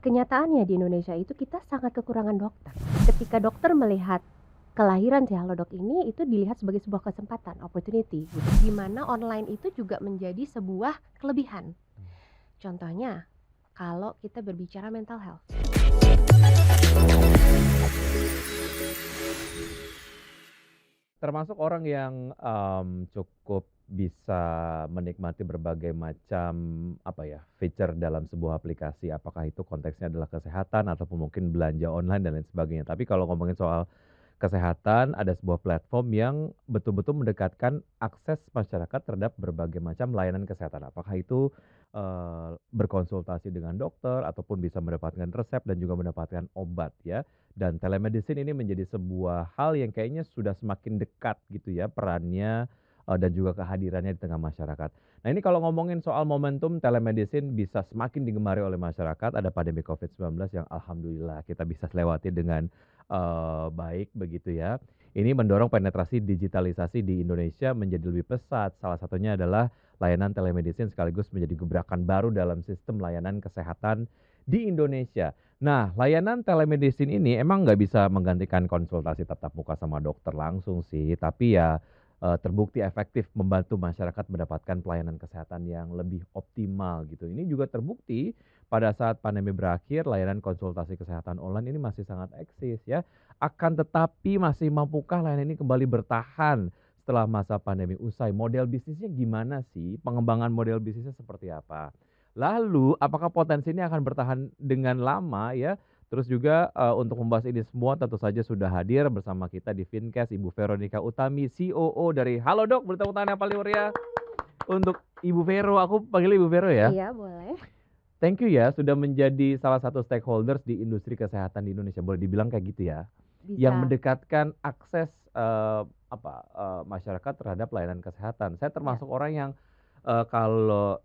kenyataannya di Indonesia itu kita sangat kekurangan dokter. Ketika dokter melihat kelahiran si Halodoc ini itu dilihat sebagai sebuah kesempatan, opportunity gitu. Di mana online itu juga menjadi sebuah kelebihan. Contohnya, kalau kita berbicara mental health. Termasuk orang yang, cukup bisa menikmati berbagai macam, apa ya, feature dalam sebuah aplikasi. Apakah itu konteksnya adalah kesehatan ataupun mungkin belanja online dan lain sebagainya. Tapi kalau ngomongin soal kesehatan, ada sebuah platform yang betul-betul mendekatkan akses masyarakat terhadap berbagai macam layanan kesehatan. Apakah itu, berkonsultasi dengan dokter ataupun bisa mendapatkan resep dan juga mendapatkan obat ya. Dan telemedicine ini menjadi sebuah hal yang kayaknya sudah semakin dekat gitu ya perannya, dan juga kehadirannya di tengah masyarakat. Nah ini kalau ngomongin soal momentum telemedicine bisa semakin digemari oleh masyarakat, ada pandemi COVID-19 yang alhamdulillah kita bisa lewati dengan, baik begitu ya. Ini mendorong penetrasi digitalisasi di Indonesia menjadi lebih pesat, salah satunya adalah layanan telemedicine sekaligus menjadi gebrakan baru dalam sistem layanan kesehatan di Indonesia. Nah, layanan telemedicine ini emang nggak bisa menggantikan konsultasi tatap muka sama dokter langsung sih, tapi ya, terbukti efektif membantu masyarakat mendapatkan pelayanan kesehatan yang lebih optimal gitu. Ini juga terbukti pada saat pandemi berakhir, layanan konsultasi kesehatan online ini masih sangat eksis ya. Akan tetapi masih mampukah layanan ini kembali bertahan setelah masa pandemi usai? Model bisnisnya gimana sih? Pengembangan model bisnisnya seperti apa? Lalu apakah potensi ini akan bertahan dengan lama ya? Terus juga, untuk membahas ini semua tentu saja sudah hadir bersama kita di Vincast Ibu Veronica Utami, COO dari Halodoc. Beri tepuk tangan yang paling meriah untuk Ibu Vero, aku panggilnya Ibu Vero ya. Iya, boleh. Thank you ya sudah menjadi salah satu stakeholders di industri kesehatan di Indonesia, boleh dibilang kayak gitu ya. Yang Bisa. mendekatkan akses, masyarakat terhadap layanan kesehatan. Saya Ya. termasuk orang yang, kalau,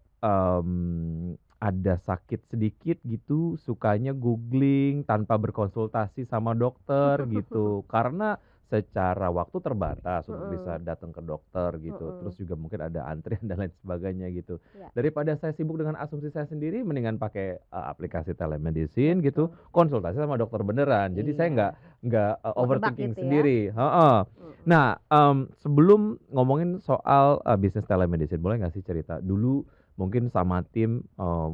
ada sakit sedikit gitu sukanya googling tanpa berkonsultasi sama dokter gitu. Karena secara waktu terbatas untuk bisa Mhm, datang ke dokter gitu, mhm. terus juga mungkin ada antrian dan lain sebagainya gitu. Ya, Daripada saya sibuk dengan asumsi saya sendiri mendingan pakai, aplikasi telemedicine gitu, betul. konsultasi sama dokter beneran. Jadi saya Iya, nggak, nggak kebak overthinking gitu ya? sendiri, heeh. Mhm. Nah, sebelum ngomongin soal, bisnis telemedicine, boleh nggak sih cerita dulu mungkin sama tim,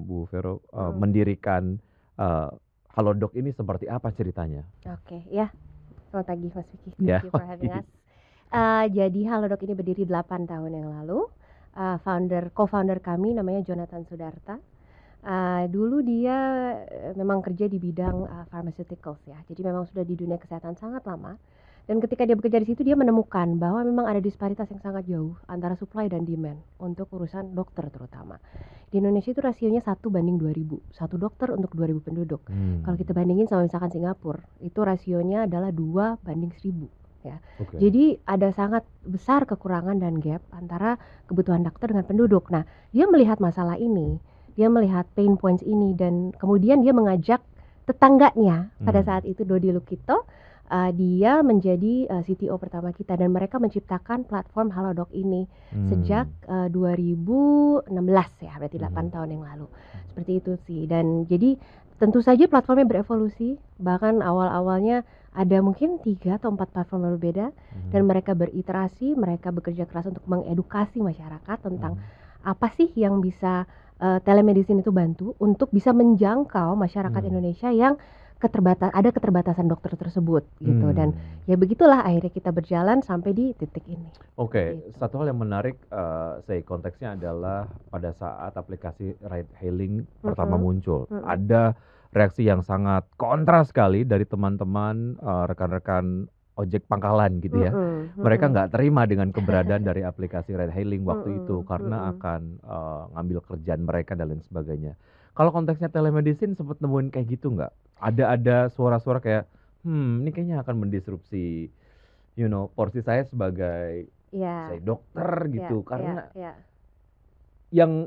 Bu Vero, Mhm. mendirikan, eee, Halodoc ini seperti apa ceritanya? Oke, ya. Selamat pagi Mas Vicky, thank Iya, you for having oke. us. Jadi Halodoc ini berdiri 8 tahun yang lalu. Co-founder kami namanya Jonathan Sudarta. Dulu dia, memang kerja di bidang, pharmaceuticals ya. Jadi memang sudah di dunia kesehatan sangat lama. Dan ketika dia bekerja di situ dia menemukan bahwa memang ada disparitas yang sangat jauh antara supply dan demand untuk urusan dokter terutama. Di Indonesia itu rasionya 1:2000, 1 dokter untuk 2000 penduduk. Kalau kita Mmm, bandingin sama misalkan Singapura, itu rasionya adalah 2:1000 ya. oke. Jadi ada sangat besar kekurangan dan gap antara kebutuhan dokter dengan penduduk. Nah, dia melihat masalah ini, dia melihat pain points ini dan kemudian dia mengajak tetangganya pada Mmm, saat itu Dodi Lukito, dia menjadi, CTO pertama kita dan mereka menciptakan platform Halodoc ini sejak, mmm, 2016 ya, berarti 8 mhm, tahun yang lalu. mhm, Seperti itu sih dan jadi tentu saja platformnya berevolusi, bahkan awal-awalnya ada mungkin 3 atau 4 platform yang berbeda dan mhm, mereka beriterasi, mereka bekerja keras untuk mengedukasi masyarakat tentang mhm, apa sih yang bisa, telemedicine itu bantu untuk bisa menjangkau masyarakat mmm, Indonesia yang ada keterbatasan dokter tersebut gitu dan mmm. ya begitulah akhirnya kita berjalan sampai di titik ini, seperti Oke, itu. satu hal yang menarik, konteksnya adalah pada saat aplikasi ride hailing pertama Mhm, muncul, mhm, ada reaksi yang sangat kontras sekali dari teman-teman, rekan-rekan ojek pangkalan gitu ya. mhm, Mereka mhm, nggak terima dengan keberadaan dari aplikasi ride hailing waktu itu mhm, karena mhm. akan, ngambil kerjaan mereka dan lain sebagainya. Kalau konteksnya telemedicine sempet nemuin kayak gitu nggak? Ada suara-suara kayak, ini kayaknya akan mendisrupsi, porsi saya sebagai Iya, saya dokter iya, gitu, iya, karena iya,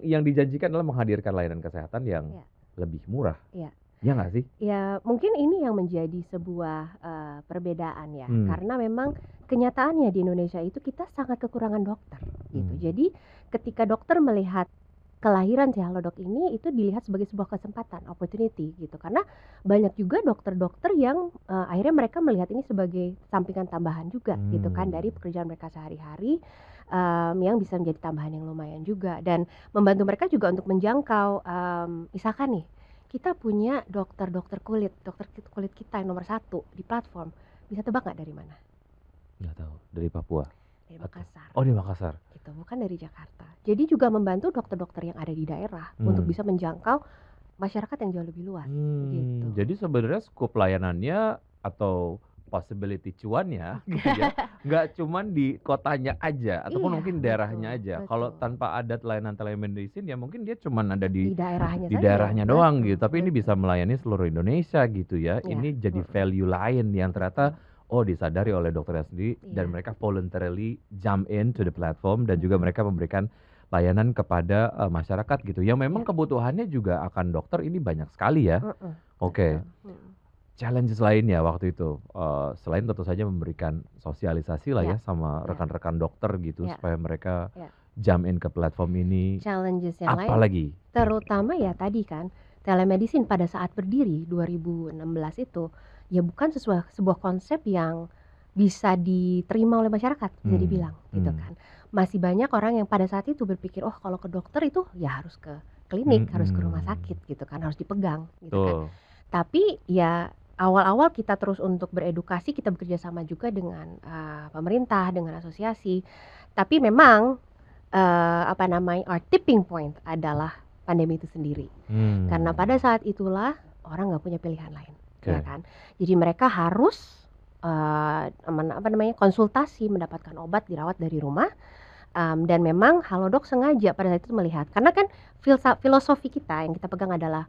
yang dijanjikan adalah menghadirkan layanan kesehatan yang iya, lebih murah, iya. ya nggak sih? Ya mungkin ini yang menjadi sebuah, perbedaan ya, Mmm, karena memang kenyataannya di Indonesia itu kita sangat kekurangan dokter gitu. mmm, Jadi ketika dokter melihat kelahiran si Halodoc ini itu dilihat sebagai sebuah kesempatan, opportunity gitu. Karena banyak juga dokter-dokter yang akhirnya mereka melihat ini sebagai sampingan tambahan juga gitu kan dari pekerjaan mereka sehari-hari, yang bisa menjadi tambahan yang lumayan juga dan membantu mereka juga untuk menjangkau, misalkan nih, kita punya dokter-dokter kulit, dokter kulit kita yang nomor satu di platform, bisa tebak nggak dari mana? Nggak tahu, dari Papua Dari atau Makassar. oh di Makassar. Gitu, bukan dari Jakarta. Jadi juga membantu dokter-dokter yang ada di daerah untuk bisa menjangkau masyarakat yang jauh lebih luas gitu. Jadi sebenarnya skop layanannya atau possibility cuannya gitu ya, nggak cuman di kotanya aja ataupun Iya, mungkin daerahnya aja. Kalau betul. tanpa ada layanan telemedicine ya mungkin dia cuman ada Di di daerahnya di saja, daerahnya doang gitu, betul, tapi ini bisa betul. melayani seluruh Indonesia gitu ya. Ya, Ini jadi value lain yang ternyata disadari oleh dokternya sendiri dan Iya. mereka voluntarily jump in to the platform dan juga mereka memberikan layanan kepada masyarakat gitu. Yang memang Iya. kebutuhannya juga akan dokter ini banyak sekali ya. Oke. betul. Challenges lainnya waktu itu, selain tentu saja memberikan sosialisasi lah Ya, ya sama ya. rekan-rekan dokter gitu Ya. supaya mereka Ya. jump in ke platform ini. Challenges yang Apa lain lagi? terutama ya tadi kan, telemedicine pada saat berdiri 2016 itu, ya bukan sebuah konsep yang bisa diterima oleh masyarakat, bisa dibilang gitu kan. Masih banyak orang yang pada saat itu berpikir, "Oh kalau ke dokter itu ya harus ke klinik, harus ke rumah sakit," gitu kan, harus dipegang gitu kan. Betul. Tapi ya awal-awal kita terus untuk beredukasi, kita bekerja sama juga dengan, pemerintah, dengan asosiasi. Tapi memang, our tipping point adalah pandemi itu sendiri. Karena pada saat itulah orang nggak punya pilihan lain, ya kan. Jadi mereka harus, konsultasi, mendapatkan obat, dirawat dari rumah, dan memang Halodoc sengaja pada saat itu melihat karena kan filosofi kita yang kita pegang adalah,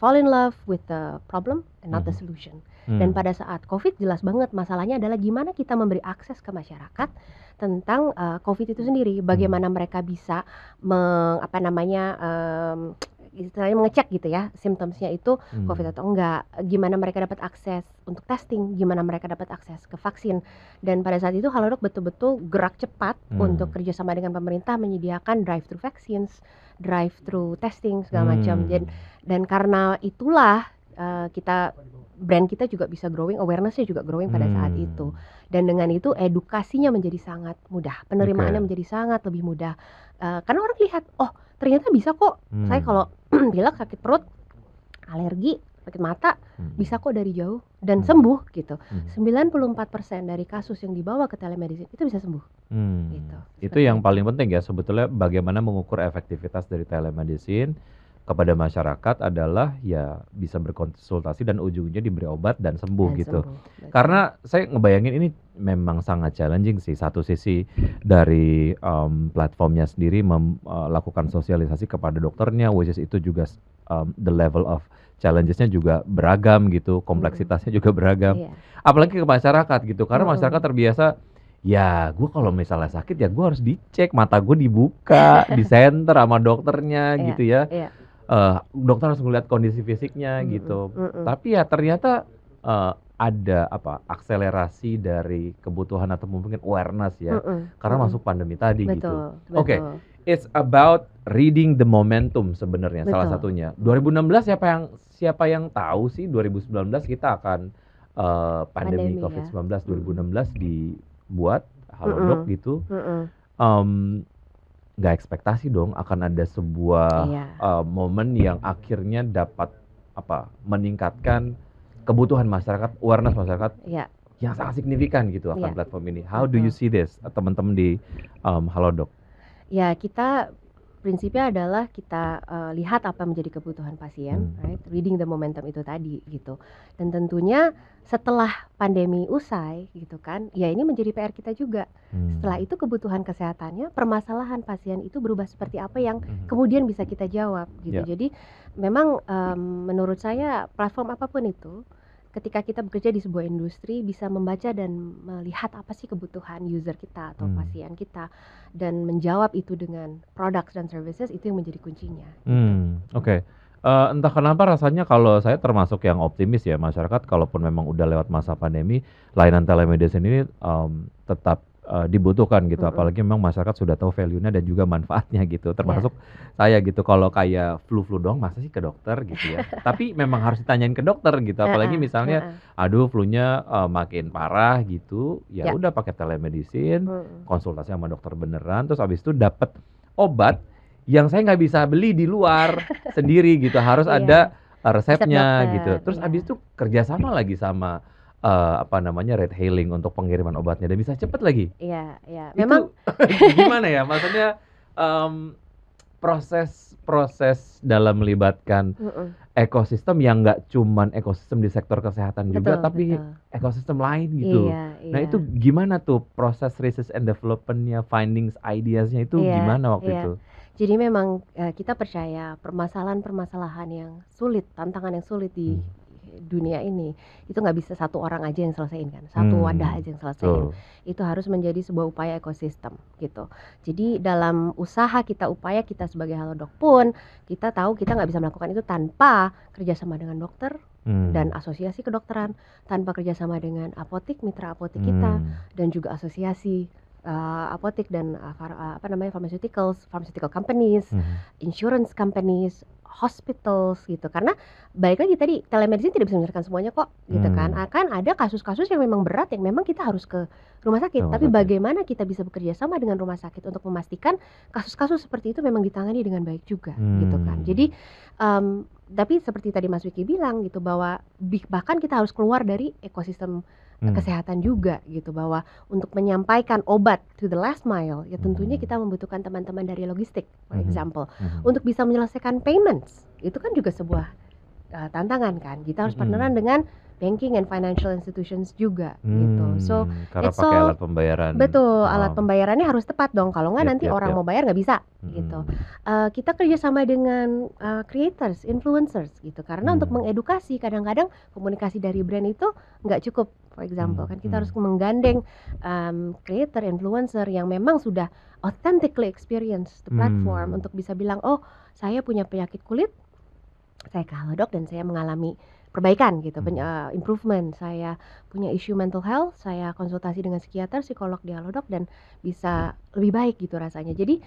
fall in love with the problem and not the solution. Dan pada saat Covid jelas banget masalahnya adalah gimana kita memberi akses ke masyarakat tentang, Covid itu sendiri. Bagaimana mereka bisa istilahnya mengecek gitu ya simptomsnya itu Covid atau enggak, gimana mereka dapat akses untuk testing, gimana mereka dapat akses ke vaksin. Dan pada saat itu Halodoc betul-betul gerak cepat untuk kerjasama dengan pemerintah menyediakan drive-thru vaccines, drive-thru testing segala macam. Dan karena itulah brand kita juga bisa growing, awareness-nya juga growing pada saat itu. Dan dengan itu edukasinya menjadi sangat mudah, penerimaannya menjadi sangat lebih mudah. Karena orang lihat, oh ternyata bisa kok, saya kalau pilek, sakit perut, alergi, sakit mata, bisa kok dari jauh dan sembuh gitu. 94% dari kasus yang dibawa ke telemedicine itu bisa sembuh. Gitu. Itu yang paling penting ya sebetulnya, bagaimana mengukur efektivitas dari telemedicine kepada masyarakat adalah ya bisa berkonsultasi dan ujungnya diberi obat dan sembuh gitu. Karena saya ngebayangin ini memang sangat challenging sih. Satu sisi dari platformnya sendiri melakukan sosialisasi kepada dokternya, which is itu juga the level of challenges-nya juga beragam gitu, kompleksitasnya juga beragam. Apalagi ke masyarakat gitu, karena masyarakat terbiasa, ya gue kalau misalnya sakit ya gue harus dicek, mata gue dibuka, di center sama dokternya gitu ya. Dokter harus ngeliat kondisi fisiknya gitu. Tapi ya ternyata ada akselerasi dari kebutuhan atau mungkin awareness ya, karena masuk pandemi tadi gitu. Oke, it's about reading the momentum sebenarnya salah satunya. 2016 siapa yang tahu sih 2019 kita akan pandemi COVID-19 ya. 2016 dibuat Halodoc gitu. Nggak ekspektasi dong akan ada sebuah momen yang akhirnya dapat meningkatkan kebutuhan masyarakat, awareness masyarakat yang sangat signifikan gitu akan platform ini. How do you see this, teman-teman di Halodoc? Ya kita prinsipnya adalah kita lihat apa menjadi kebutuhan pasien, right? Reading the momentum itu tadi gitu. Dan tentunya setelah pandemi usai gitu kan, ya ini menjadi PR kita juga. Setelah itu kebutuhan kesehatannya, permasalahan pasien itu berubah seperti apa yang kemudian bisa kita jawab gitu. Jadi memang menurut saya platform apapun itu, ketika kita bekerja di sebuah industri bisa membaca dan melihat apa sih kebutuhan user kita atau pasien kita dan menjawab itu dengan products dan services, itu yang menjadi kuncinya. Oke. Entah kenapa rasanya kalau saya termasuk yang optimis ya, masyarakat kalaupun memang udah lewat masa pandemi, layanan telemedicine ini tetap dibutuhkan gitu, Mhm. apalagi memang masyarakat sudah tahu value-nya dan juga manfaatnya gitu, Ya. termasuk saya gitu. Kalau kayak flu-flu doang masa sih ke dokter gitu ya, tapi memang harus ditanyain ke dokter gitu, apalagi Heeh misalnya, heeh. aduh flu-nya, makin parah gitu, ya Ya. udah pakai telemedicine, Mhm. konsultasi sama dokter beneran, terus habis itu dapat obat yang saya nggak bisa beli di luar sendiri gitu, harus Iya, ada, resep resepnya gitu. dokter, Terus iya. habis itu kerjasama lagi sama, apa namanya, ride hailing untuk pengiriman obatnya dan bisa cepet lagi. Iya iya. Memang Itu gimana ya, maksudnya, mmm, proses dalam melibatkan mhm. ekosistem yang nggak cuman ekosistem di sektor kesehatan juga, Betul tapi betul. ekosistem lain gitu. Iya Nah iya. itu gimana tuh proses research and development-nya, findings, ideas-nya itu Iya gimana waktu iya. itu? Jadi memang, kita percaya permasalahan-permasalahan yang sulit, tantangan yang sulit di Mmm. dunia ini, itu nggak bisa satu orang aja yang selesaiin kan, satu wadah Mmm, aja yang selesaiin. betul. Itu harus menjadi sebuah upaya ekosistem, gitu. Jadi dalam usaha kita, upaya kita sebagai Halodoc pun, kita tahu kita nggak bisa melakukan itu tanpa kerjasama dengan dokter dan Mmm. asosiasi kedokteran, tanpa kerjasama dengan apotik, mitra apotik kita, Mmm. dan juga asosiasi apotik dan apa namanya, pharmaceutical companies, Mhm. insurance companies, hospitals gitu. Karena balik lagi tadi telemedicine tidak bisa menyelesaikan semuanya kok gitu kan. Mmm. Akan ada kasus-kasus yang memang berat yang memang kita harus ke rumah sakit. Rumah Tapi sakit. bagaimana kita bisa bekerja sama dengan rumah sakit untuk memastikan kasus-kasus seperti itu memang ditangani dengan baik juga gitu kan. Mmm. Jadi tapi seperti tadi Mas Wiki bilang gitu bahwa bahkan kita harus keluar dari ekosistem Mmm. kesehatan juga gitu, bahwa untuk menyampaikan obat to the last mile ya tentunya kita Mhm. membutuhkan teman-teman dari logistik for Mhm. example. Mhm. Untuk bisa menyelesaikan payments itu kan juga sebuah tantangan kan. Kita harus partneran Mhm. dengan banking and financial institutions juga gitu. So Karena it's pakai all alat pembayaran, betul, alat pembayarannya harus tepat dong, kalau nggak yap nanti yap orang yap. mau bayar nggak bisa gitu. Mhm. Kita kerjasama dengan creators, influencers gitu, karena untuk Mmm. mengedukasi kadang-kadang komunikasi dari brand itu nggak cukup. For example kan kita harus Mhm. menggandeng creator, influencer yang memang sudah authentically experience the platform Mmm. untuk bisa bilang, "Oh, saya punya penyakit kulit, saya ke Halodoc dan saya mengalami perbaikan gitu, Mhm. improvement. Saya punya isu mental health, saya konsultasi dengan psikiater, psikolog di Halodoc dan bisa lebih baik gitu rasanya." Jadi,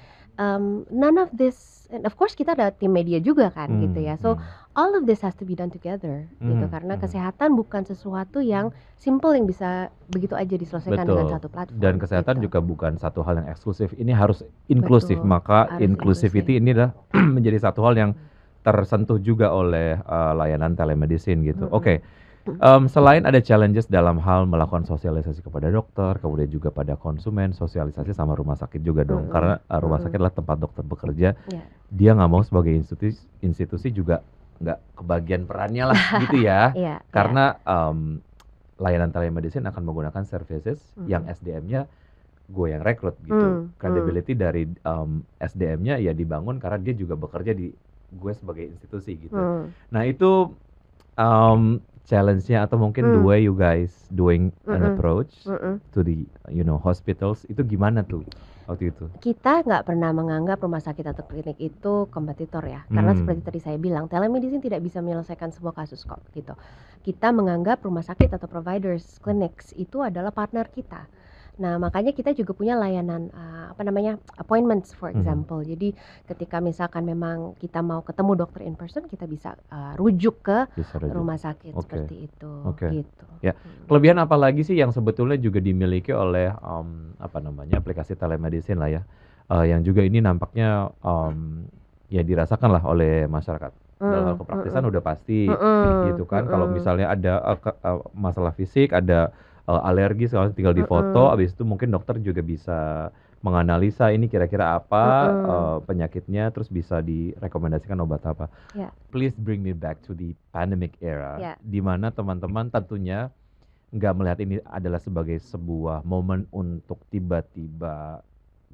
none of this and of course kita ada tim media juga kan gitu Mmm. ya. So, Mmm. all of this has to be done together gitu, Mhm. karena Mhm. kesehatan bukan sesuatu yang simple yang bisa begitu aja diselesaikan dengan Betul, satu dan platform kesehatan gitu. juga bukan satu hal yang eksklusif, ini harus inklusif, Betul, maka harus inklusif. inclusivity ini adalah menjadi satu hal yang tersentuh juga oleh, layanan telemedicine gitu. Mhm. Oke, selain ada challenges dalam hal melakukan sosialisasi kepada dokter, kemudian juga pada konsumen, sosialisasi sama rumah sakit juga dong, Mhm karena, rumah sakit mhm. adalah tempat dokter bekerja, Ya. dia nggak mau sebagai institusi juga nggak kebagian perannya lah gitu ya. Iya iya. Karena, layanan telemedicine akan menggunakan services yang Mhm. SDM-nya gue yang rekrut gitu. Mmm. Credibility dari, SDM-nya ya dibangun karena dia juga bekerja di gue sebagai institusi gitu. Mmm. Nah itu, challenge-nya atau mungkin the Mmm. way you guys doing an Mhm approach mhm. to the, hospitals itu gimana tuh waktu itu? Kita nggak pernah menganggap rumah sakit atau klinik itu kompetitor ya, karena seperti Mmm. tadi saya bilang, telemedicine tidak bisa menyelesaikan sebuah kasus kok, gitu. Kita menganggap rumah sakit atau providers, clinics itu adalah partner kita. Nah, makanya kita juga punya layanan, apa namanya, appointments for Mhm. example. Jadi ketika misalkan memang kita mau ketemu dokter in person, kita bisa, rujuk ke Bisa rujuk. rumah sakit Oke. seperti itu, Oke. gitu. Ya, kelebihan apa lagi sih yang sebetulnya juga dimiliki oleh, apa namanya, aplikasi telemedicine lah ya, yang juga ini nampaknya, ya dirasakan lah oleh masyarakat. Dalam hal Mhm kepraktisan mhm. udah pasti Mhm gitu kan, kalau mhm. misalnya ada, masalah fisik, ada, alergi segala tinggal difoto, Mhm. habis itu mungkin dokter juga bisa menganalisa ini kira-kira apa, Mhm. penyakitnya, terus bisa direkomendasikan obat apa. Ya. Please bring me back to the pandemic era, Ya. di mana teman-teman tentunya nggak melihat ini adalah sebagai sebuah momen untuk tiba-tiba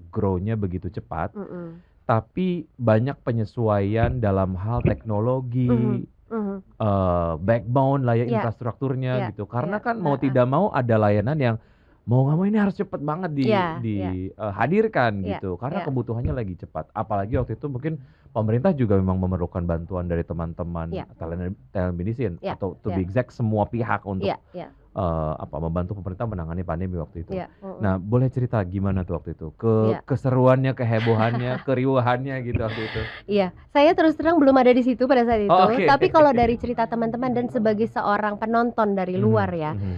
grow-nya begitu cepat, Mhm. tapi banyak penyesuaian dalam hal teknologi, Mhm mhm. backbone lah ya, Ya infrastrukturnya ya gitu. ya, Karena kan mau heeh. tidak mau ada layanan yang mau nggak mau ini harus cepet banget Iya iya hadirkan iya gitu, karena iya kebutuhannya lagi cepat. Apalagi waktu itu mungkin pemerintah juga memang memerlukan bantuan dari teman-teman iya telemedicine iya atau to iya be exact semua pihak untuk, iya iya membantu pemerintah menangani pandemi waktu itu. iya, mhm, Nah, boleh cerita gimana tuh waktu itu? iya. Keseruannya, kehebohannya, keriuhannya gitu waktu itu? Iya, saya terus terang belum ada di situ pada saat itu, Oh, oke. tapi kalau dari cerita teman-teman dan sebagai seorang penonton dari luar Mhm ya, mhm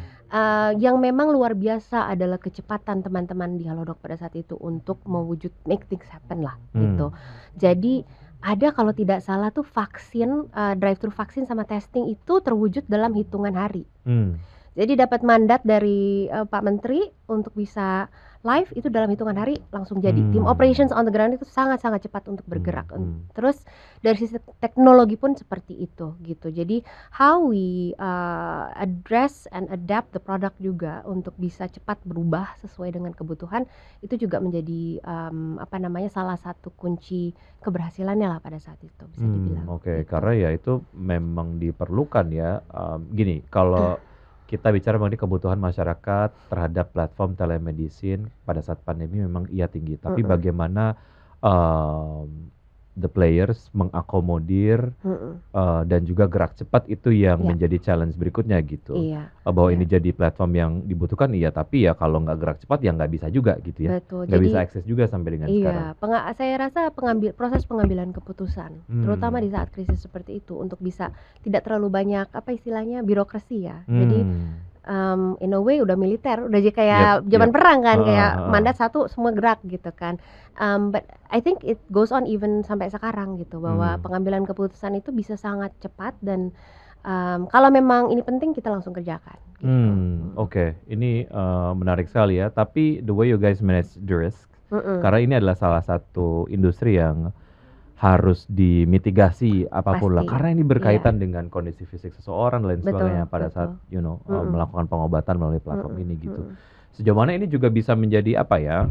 yang memang luar biasa adalah kecepatan teman-teman di Halodoc pada saat itu untuk mewujud make things happen lah gitu. mmm, Jadi ada kalau tidak salah tuh vaksin, drive thru vaksin sama testing itu terwujud dalam hitungan hari. mmm, Jadi dapat mandat dari, Pak Menteri untuk bisa live itu dalam hitungan hari langsung jadi. Tim mmm, operations on the ground itu sangat-sangat cepat untuk bergerak, mhm, terus dari sisi teknologi pun seperti itu, gitu. Jadi how we, address and adapt the product juga untuk bisa cepat berubah sesuai dengan kebutuhan, itu juga menjadi, apa namanya, salah satu kunci keberhasilannya lah pada saat itu, bisa dibilang, oke. gitu. Karena ya itu memang diperlukan ya, gini, kalau kita bicara mengenai kebutuhan masyarakat terhadap platform telemedicine pada saat pandemi memang iya tinggi, tapi Mhm bagaimana, mmm, the players mengakomodir, mhm, dan juga gerak cepat itu yang iya menjadi challenge berikutnya gitu. iya Bahwa iya. ini jadi platform yang dibutuhkan iya, tapi ya kalau nggak gerak cepat ya nggak bisa juga gitu ya. Betul, Nggak bisa jadi akses juga sampai dengan sekarang. iya, saya rasa proses pengambilan keputusan, terutama di Mmm, saat krisis seperti itu untuk bisa tidak terlalu banyak, apa istilahnya, birokrasi ya. Jadi, mmm, in a way udah militer, udah yap kayak yap, zaman perang kan, heeh kayak heeh, mandat satu semua gerak gitu kan. But I think it goes on even sampai sekarang gitu, bahwa mmm. pengambilan keputusan itu bisa sangat cepat dan, kalau memang ini penting kita langsung kerjakan gitu. Oke. Ini, menarik sekali ya, tapi the way you guys manage the risk, Mhm, karena ini adalah salah satu industri yang harus dimitigasi apapun lah, pasti. karena ini Iya, berkaitan dengan kondisi fisik seseorang dan lain sebagainya betul pada saat, betul. Mhm. melakukan pengobatan melalui platform Mhm ini gitu. mhm Sejauh mana ini juga bisa menjadi apa ya,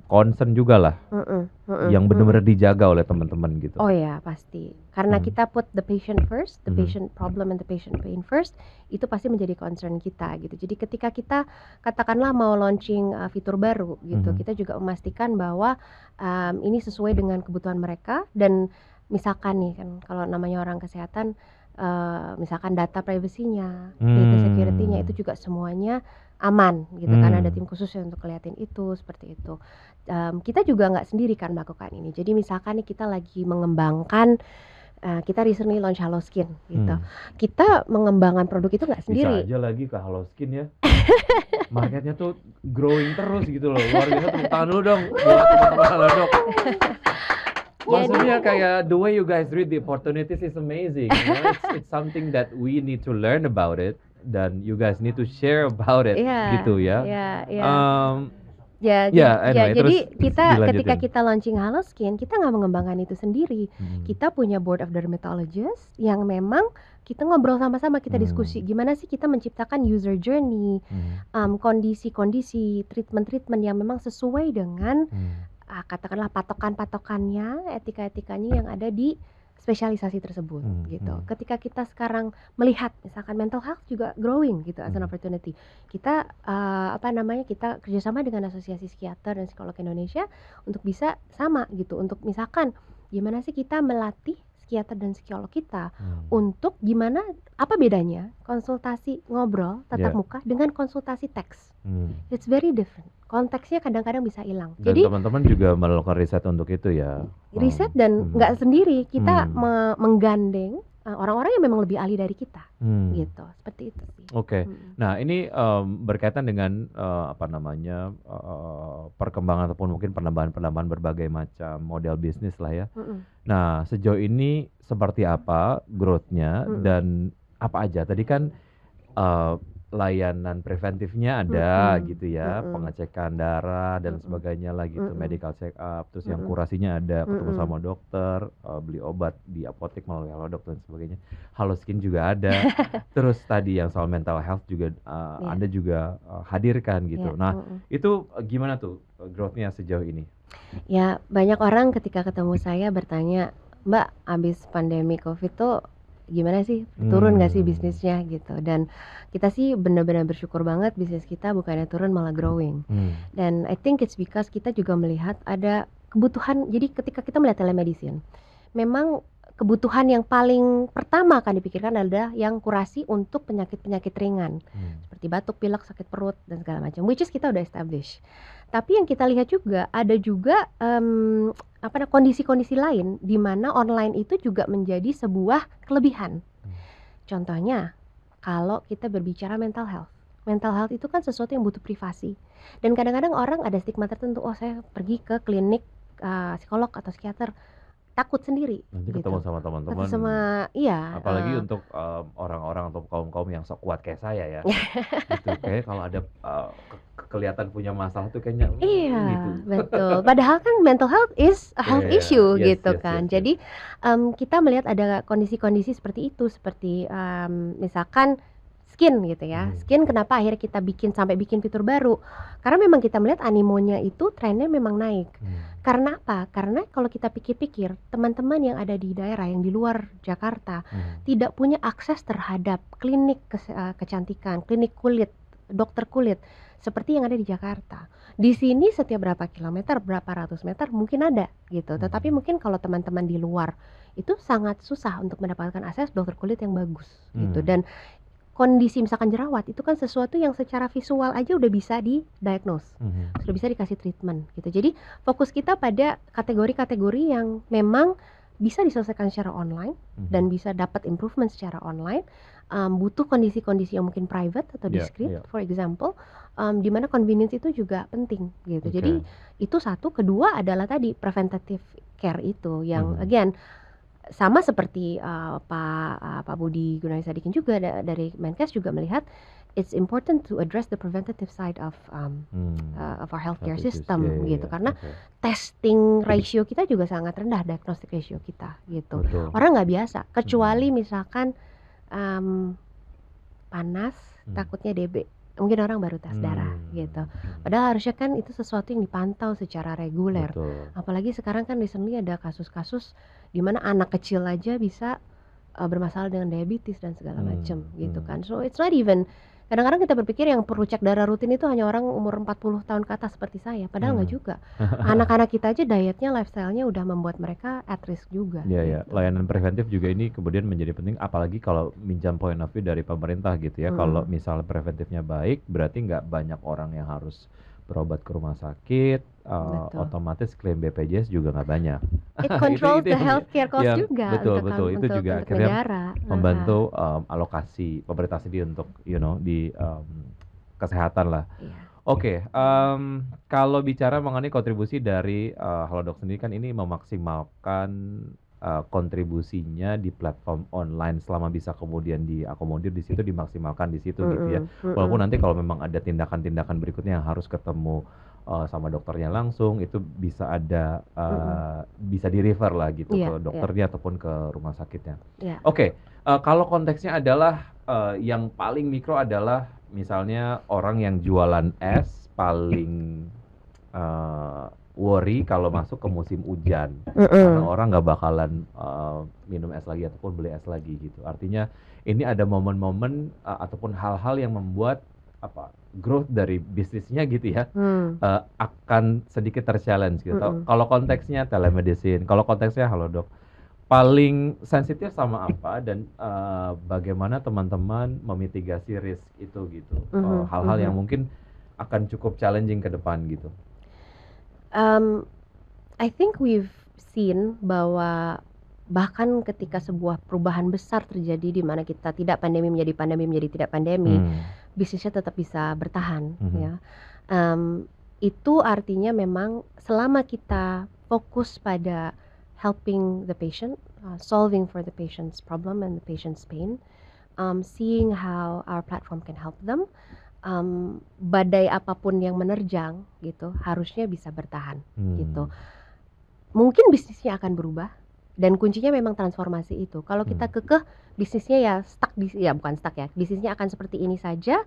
concern jugalah mhm mhm yang mhm. benar-benar dijaga oleh teman-teman gitu? Oh ya, pasti. Karena Mhm kita put the patient first, the mhm patient problem and the patient pain first, itu pasti menjadi concern kita gitu. Jadi ketika kita katakanlah mau launching, fitur baru gitu, mhm kita juga memastikan bahwa, ini sesuai dengan kebutuhan mereka dan misalkan nih kan kalau namanya orang kesehatan, misalkan data privacy-nya, data security-nya mmm, itu juga semuanya aman gitu kan, ada mmm, tim khusus yang untuk ngeliatin itu, seperti itu. Kita juga nggak sendiri kan melakukan ini. Jadi misalkan nih kita lagi mengembangkan, kita recently launch Halo Skin gitu. mmm. Kita mengembangkan produk itu nggak Bisa sendiri. aja lagi ke Halo Skin ya. Marketnya tuh growing terus gitu loh, luar biasa, tepuk tangan dulu dong buat teman-teman Halodoc. Jadi Maksudnya kayak the way you guys read the opportunities is amazing, it's something that we need to learn about it dan you guys need to share about it iya gitu ya. iya iya. Mmm, Ya anyway terus jadi kita ketika dilanjutin. kita launching Halo Skin, kita nggak mengembangkan itu sendiri. Mhm, Kita punya board of dermatologists yang memang kita ngobrol sama-sama, kita diskusi, mmm, gimana sih kita menciptakan user journey, mhm, kondisi-kondisi, treatment-treatment yang memang sesuai dengan mmm, katakanlah patokan-patokannya, etika-etikanya yang ada di spesialisasi tersebut mhm gitu. mhm, Ketika kita sekarang melihat misalkan mental health juga growing gitu as an mhm, opportunity. Kita, apa namanya, kita kerjasama dengan Asosiasi Psikiater dan Psikolog Indonesia untuk bisa sama gitu, untuk misalkan gimana sih kita melatih psikiater dan psikolog kita mmm, untuk gimana apa bedanya konsultasi ngobrol tatap iya, muka dengan konsultasi teks. mmm, It's very different. Konteksnya kadang-kadang bisa hilang. dan Jadi teman-teman juga melakukan riset untuk itu ya? riset dan Mhm, nggak sendiri, kita mmm, menggandeng, orang-orang yang memang lebih ahli dari kita, mmm. gitu. Seperti itu sih. Oke. Mhm. Nah ini, berkaitan dengan, apa namanya, perkembangan ataupun mungkin penambahan-penambahan berbagai macam model bisnis lah ya. Mhm Nah sejauh ini seperti apa growth-nya mhm dan apa aja? Tadi kan, eee, layanan preventifnya ada mhm gitu ya, mhm pengecekan darah dan mhm sebagainya lah gitu, mhm medical check up, terus yang mhm kurasinya ada, ketemu mhm. sama dokter, beli obat di apotek melalui Halodoc dan sebagainya. Halo Skin juga ada. Terus tadi yang soal mental health juga, Iya Anda juga, hadirkan iya, gitu. Nah, mhm. itu, gimana tuh, growth-nya sejauh ini? Ya banyak orang ketika ketemu saya bertanya, "Mbak, habis pandemi Covid tuh gimana sih, turun nggak sih Mmm. bisnisnya gitu. Dan kita sih benar-benar bersyukur banget bisnis kita bukannya turun malah growing. Mmm. Dan I think it's because kita juga melihat ada kebutuhan, jadi ketika kita melihat telemedicine, memang kebutuhan yang paling pertama akan dipikirkan adalah yang kurasi untuk penyakit-penyakit ringan, Mmm. seperti batuk, pilek, sakit perut, dan segala macam, which is kita udah establish. Tapi yang kita lihat juga, ada juga, kondisi-kondisi lain di mana online itu juga menjadi sebuah kelebihan. Mmm. Contohnya, kalau kita berbicara mental health. Mental health itu kan sesuatu yang butuh privasi, dan kadang-kadang orang ada stigma tertentu, "Oh, saya pergi ke klinik, psikolog atau psikiater, takut sendiri," Nanti ketemu gitu. sama Ketemu teman-teman, sama iya, apalagi untuk, orang-orang atau kaum-kaum yang sok kuat kayak saya ya, gitu. Kayaknya kalau ada, kelihatan punya masalah tuh kayaknya, iya, gitu. betul. Padahal kan mental health is a Iya health iya, issue yes gitu yes yes kan. yes. Jadi, kita melihat ada kondisi-kondisi seperti itu, seperti, misalkan skin gitu ya. Mhm. Skin kenapa akhirnya kita sampai bikin fitur baru, karena memang kita melihat animonya itu trennya memang naik. Mmm. Karena apa? Karena kalau kita pikir-pikir, teman-teman yang ada di daerah yang di luar Jakarta Mhm. tidak punya akses terhadap klinik kecantikan, klinik kulit, dokter kulit seperti yang ada di Jakarta. Di sini setiap berapa kilometer, berapa ratus meter mungkin ada gitu. Tetapi Mhm. mungkin kalau teman-teman di luar itu sangat susah untuk mendapatkan akses dokter kulit yang bagus gitu. Mmm. Dan kondisi misalkan jerawat itu kan sesuatu yang secara visual aja udah bisa di-diagnose, Mhm. sudah bisa dikasih treatment gitu. Jadi fokus kita pada kategori-kategori yang memang bisa diselesaikan secara online Mhm. dan bisa dapat improvement secara online, butuh kondisi-kondisi yang mungkin private atau Iya discreet iya. for example, di mana convenience itu juga penting gitu. Jadi Oke. itu satu, kedua adalah tadi preventative care itu yang Mhm. again sama seperti, Pak Budi Gunadisadikin juga dari Menkes juga melihat it's important to address the preventative side Mmm. of our healthcare Health issues. Iya system iya gitu. iya. Karena Oke. testing ratio kita juga sangat rendah, diagnostic ratio kita gitu. Betul. Orang nggak biasa, kecuali Mhm. misalkan, mmm, panas Mmm. takutnya DB, mungkin orang baru tes darah gitu. Mmm. Mhm. Padahal harusnya kan itu sesuatu yang dipantau secara reguler. Betul. Apalagi sekarang kan recently ada kasus-kasus di mana anak kecil aja bisa, bermasalah dengan diabetes dan segala macam Mmm. gitu Mmm. kan. So it's not even, kadang-kadang kita berpikir yang perlu cek darah rutin itu hanya orang umur 40 tahun ke atas seperti saya, padahal nggak Mmm. juga. Anak-anak kita aja dietnya, lifestyle-nya udah membuat mereka at risk juga Iya ya, gitu. layanan preventif juga ini kemudian menjadi penting apalagi kalau minjam point of view dari pemerintah gitu ya. Kalau Mhm, misal preventifnya baik, berarti nggak banyak orang yang harus berobat ke rumah sakit, betul. otomatis klaim BPJS juga nggak banyak. It Itu controls the yang healthcare cost yang juga betul untuk betul, itu juga untuk akhirnya negara, heeh, membantu, alokasi pemerintah sendiri untuk di, kesehatan lah. iya. Oke, kalau bicara mengenai kontribusi dari, Halodoc sendiri kan ini memaksimalkan, kontribusinya di platform online selama bisa kemudian diakomodir di situ, dimaksimalkan di situ gitu ya. Mhm Walaupun mhm, nanti kalau memang ada tindakan-tindakan berikutnya yang harus ketemu, sama dokternya langsung, itu bisa ada, mhm, bisa di-refer lah gitu iya ke iya dokternya ataupun ke rumah sakitnya. iya, Oke, kalau konteksnya adalah, yang paling mikro adalah misalnya orang yang jualan es paling, eee, worry kalau masuk ke musim hujan, karena mhm, orang nggak bakalan, minum es lagi ataupun beli es lagi gitu. Artinya ini ada momen-momen, ataupun hal-hal yang membuat apa, growth dari bisnisnya gitu ya, mmm, akan sedikit ter-challenge gitu. mhm. Kalau konteksnya telemedicine, kalau konteksnya Halodoc, paling sensitif sama apa dan, bagaimana teman-teman memitigasi risk itu gitu? Mhm Hal-hal yang mhm. mungkin akan cukup challenging ke depan gitu. Mmm, I think we've seen bahwa bahkan ketika sebuah perubahan besar terjadi di mana kita tidak pandemi menjadi pandemi menjadi tidak pandemi, Mmm. bisnisnya tetap bisa bertahan Mhm. ya. Mmm, itu artinya memang selama kita fokus pada helping the patient, solving for the patient's problem and the patient's pain, seeing how our platform can help them, badai apapun yang menerjang gitu harusnya bisa bertahan gitu. Mmm. Mungkin bisnisnya akan berubah dan kuncinya memang transformasi itu. Kalau kita Mmm. kekeh bisnisnya ya stuck ya bukan stuck ya, bisnisnya akan seperti ini saja,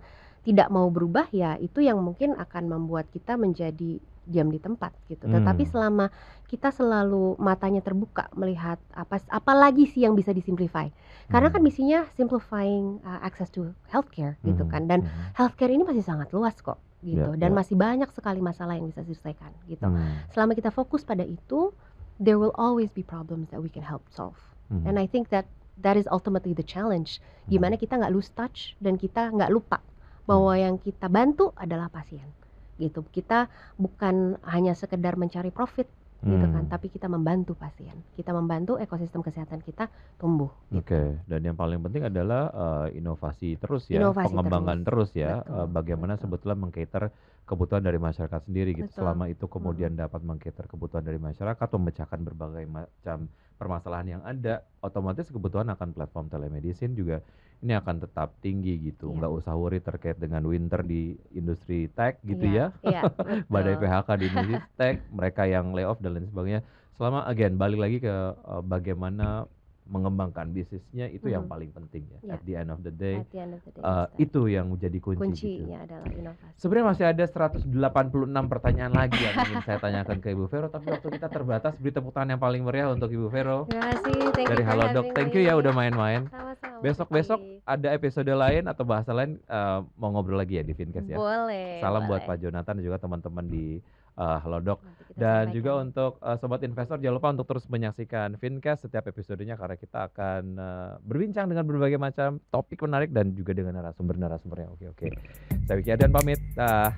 tidak mau berubah, ya itu yang mungkin akan membuat kita menjadi diam di tempat gitu. Tetapi selama kita selalu matanya terbuka melihat apalagi sih yang bisa disimplify. Karena kan misinya simplifying access to healthcare gitu kan. Dan healthcare ini masih sangat luas kok gitu. Dan masih banyak sekali masalah yang bisa diselesaikan gitu. Selama kita fokus pada itu, there will always be problems that we can help solve. And I think that is ultimately the challenge. Gimana kita nggak lose touch dan kita nggak lupa bahwa yang kita bantu adalah pasien gitu. Kita bukan hanya sekedar mencari profit gitu kan, tapi kita membantu pasien, kita membantu ekosistem kesehatan kita tumbuh gitu. Oke, dan yang paling penting adalah inovasi terus ya, Inovasi pengembangan terus ya, Betul, bagaimana betul. sebetulnya meng-cater kebutuhan dari masyarakat sendiri gitu. Betul. Selama itu kemudian dapat meng-cater kebutuhan dari masyarakat, memecahkan berbagai macam permasalahan yang ada, otomatis kebutuhan akan platform telemedicine juga ini akan tetap tinggi gitu. Iya. Nggak usah worry terkait dengan winter di industri tech gitu Iya, ya. iya, Badai betul. PHK di industri tech, mereka yang layoff dan lain sebagainya. Selama again balik lagi ke bagaimana mengembangkan bisnisnya itu yang paling penting ya. Iya. At the end of the day, At the end of the day, it's that. itu yang menjadi kunci gitu. Kuncinya adalah inovasi. Sebenarnya masih ada 186 pertanyaan lagi yang ingin saya tanyakan ke Ibu Vero, tapi waktu kita terbatas. Beri tepuk tangan yang paling meriah untuk Ibu Vero Terima kasih, thank dari you for Halodoc. having Thank you me. ya udah main-main. Sama-sama. Besok-besok Vicky. ada episode lain atau bahasa lain, mau ngobrol lagi ya di Fincast ya. Boleh. Salam buat boleh. Pak Jonathan dan juga teman-teman di Halodoc. Nanti kita Dan sampaikan. juga untuk sobat investor, jangan lupa untuk terus menyaksikan Fincast setiap episodenya karena kita akan berbincang dengan berbagai macam topik menarik dan juga dengan narasumber-narasumber yang oke. Saya Wiki Adrian pamit. Dah.